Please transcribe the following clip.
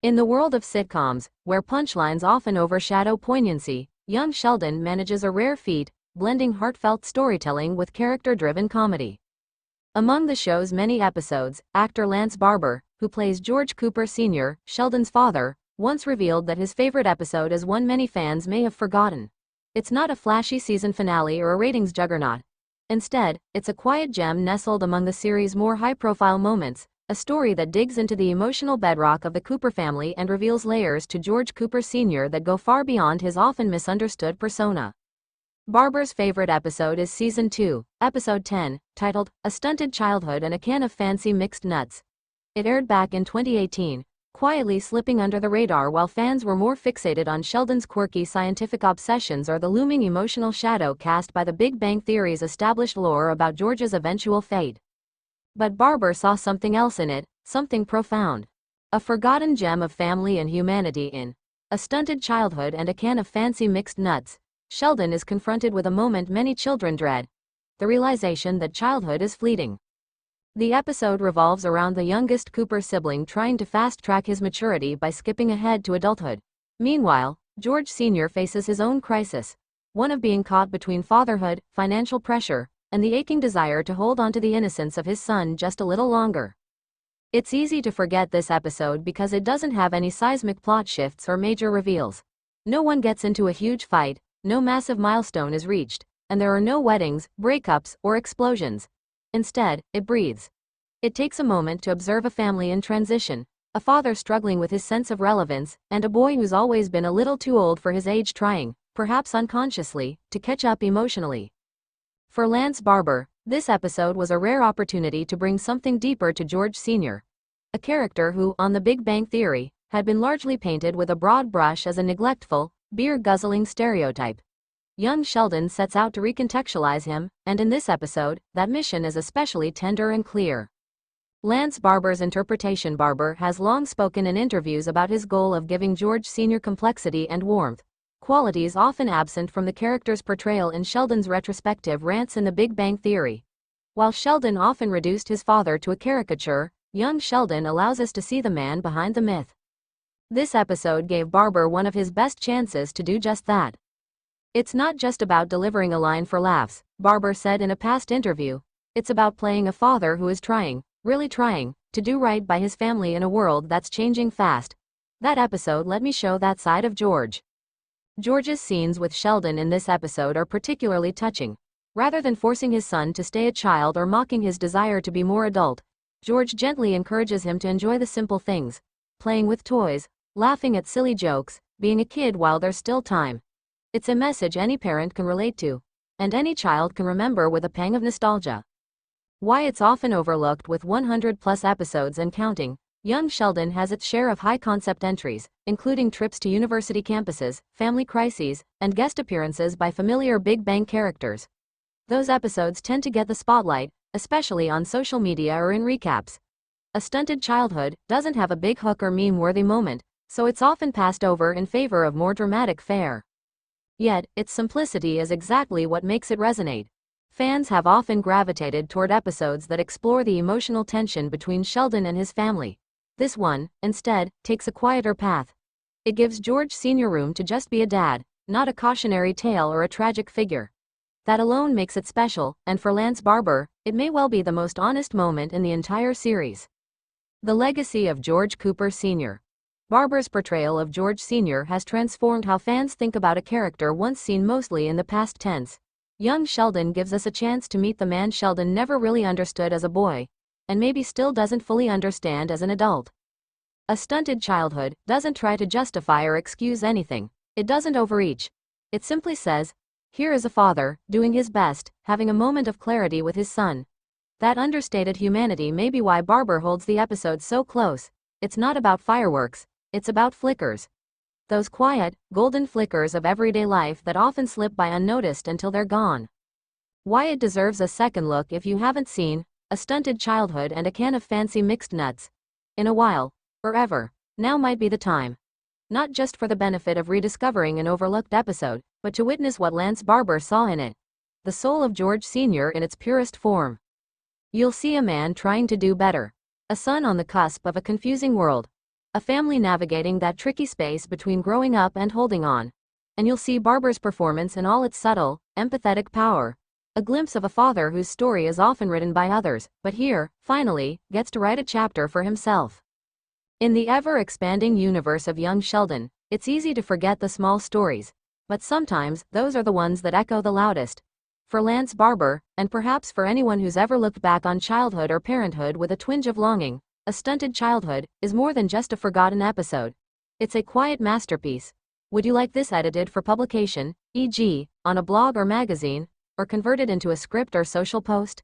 In the world of sitcoms, where punchlines often overshadow poignancy, young Sheldon manages a rare feat, blending heartfelt storytelling with character-driven comedy. Among the show's many episodes, actor Lance Barber, who plays George Cooper Sr., Sheldon's father, once revealed that his favorite episode is one many fans may have forgotten. It's not a flashy season finale or a ratings juggernaut. Instead, it's a quiet gem nestled among the series' more high-profile moments, a story that digs into the emotional bedrock of the Cooper family and reveals layers to George Cooper Sr. that go far beyond his often misunderstood persona. Barber's favorite episode is Season 2, Episode 10, titled, A Stunted Childhood and a Can of Fancy Mixed Nuts. It aired back in 2018, quietly slipping under the radar while fans were more fixated on Sheldon's quirky scientific obsessions or the looming emotional shadow cast by the Big Bang Theory's established lore about George's eventual fate. But Barber saw something else in it, something profound. A forgotten gem of family and humanity in A Stunted Childhood and a Can of Fancy Mixed Nuts. Sheldon is confronted with a moment many children dread: the realization that childhood is fleeting. The episode revolves around the youngest Cooper sibling trying to fast-track his maturity by skipping ahead to adulthood. Meanwhile, George Sr. faces his own crisis, one of being caught between fatherhood, financial pressure, and the aching desire to hold on to the innocence of his son just a little longer. It's easy to forget this episode because it doesn't have any seismic plot shifts or major reveals. No one gets into a huge fight, no massive milestone is reached, and there are no weddings, breakups, or explosions. Instead, it breathes. It takes a moment to observe a family in transition, a father struggling with his sense of relevance, and a boy who's always been a little too old for his age trying, perhaps unconsciously, to catch up emotionally. For Lance Barber, this episode was a rare opportunity to bring something deeper to George Sr., a character who, on The Big Bang Theory, had been largely painted with a broad brush as a neglectful, beer-guzzling stereotype. Young Sheldon sets out to recontextualize him, and in this episode, that mission is especially tender and clear. Lance Barber's interpretation. Barber has long spoken in interviews about his goal of giving George Sr. complexity and warmth, qualities often absent from the character's portrayal in Sheldon's retrospective rants in The Big Bang Theory. While Sheldon often reduced his father to a caricature, young Sheldon allows us to see the man behind the myth. This episode gave Barber one of his best chances to do just that. It's not just about delivering a line for laughs, Barber said in a past interview. It's about playing a father who is trying, really trying, to do right by his family in a world that's changing fast. That episode let me show that side of George. George's scenes with Sheldon in this episode are particularly touching. Rather than forcing his son to stay a child or mocking his desire to be more adult, George gently encourages him to enjoy the simple things: playing with toys, laughing at silly jokes, being a kid while there's still time. It's a message any parent can relate to, and any child can remember with a pang of nostalgia. Why it's often overlooked with 100-plus episodes and counting, young Sheldon has its share of high-concept entries, including trips to university campuses, family crises, and guest appearances by familiar Big Bang characters. Those episodes tend to get the spotlight, especially on social media or in recaps. A Stunted Childhood doesn't have a big hook or meme-worthy moment, so it's often passed over in favor of more dramatic fare. Yet, its simplicity is exactly what makes it resonate. Fans have often gravitated toward episodes that explore the emotional tension between Sheldon and his family. This one, instead, takes a quieter path. It gives George Sr. room to just be a dad, not a cautionary tale or a tragic figure. That alone makes it special, and for Lance Barber, it may well be the most honest moment in the entire series. The legacy of George Cooper Sr. Barber's portrayal of George Sr. has transformed how fans think about a character once seen mostly in the past tense. Young Sheldon gives us a chance to meet the man Sheldon never really understood as a boy, and maybe still doesn't fully understand as an adult. A Stunted Childhood doesn't try to justify or excuse anything. It doesn't overreach. It simply says, here is a father, doing his best, having a moment of clarity with his son. That understated humanity may be why Barber holds the episode so close. It's not about fireworks. It's about flickers. Those quiet, golden flickers of everyday life that often slip by unnoticed until they're gone. Why it deserves a second look if you haven't seen A Stunted Childhood and a Can of Fancy Mixed Nuts in a while, or ever. Now might be the time. Not just for the benefit of rediscovering an overlooked episode, but to witness what Lance Barber saw in it. The soul of George Sr. in its purest form. You'll see a man trying to do better. A son on the cusp of a confusing world. A family navigating that tricky space between growing up and holding on. And you'll see Barber's performance in all its subtle, empathetic power. A glimpse of a father whose story is often written by others, but here, finally, gets to write a chapter for himself. In the ever-expanding universe of young Sheldon, it's easy to forget the small stories, but sometimes those are the ones that echo the loudest. For Lance Barber, and perhaps for anyone who's ever looked back on childhood or parenthood with a twinge of longing, A Stunted Childhood is more than just a forgotten episode. It's a quiet masterpiece. Would you like this edited for publication, e.g., on a blog or magazine, or converted into a script or social post?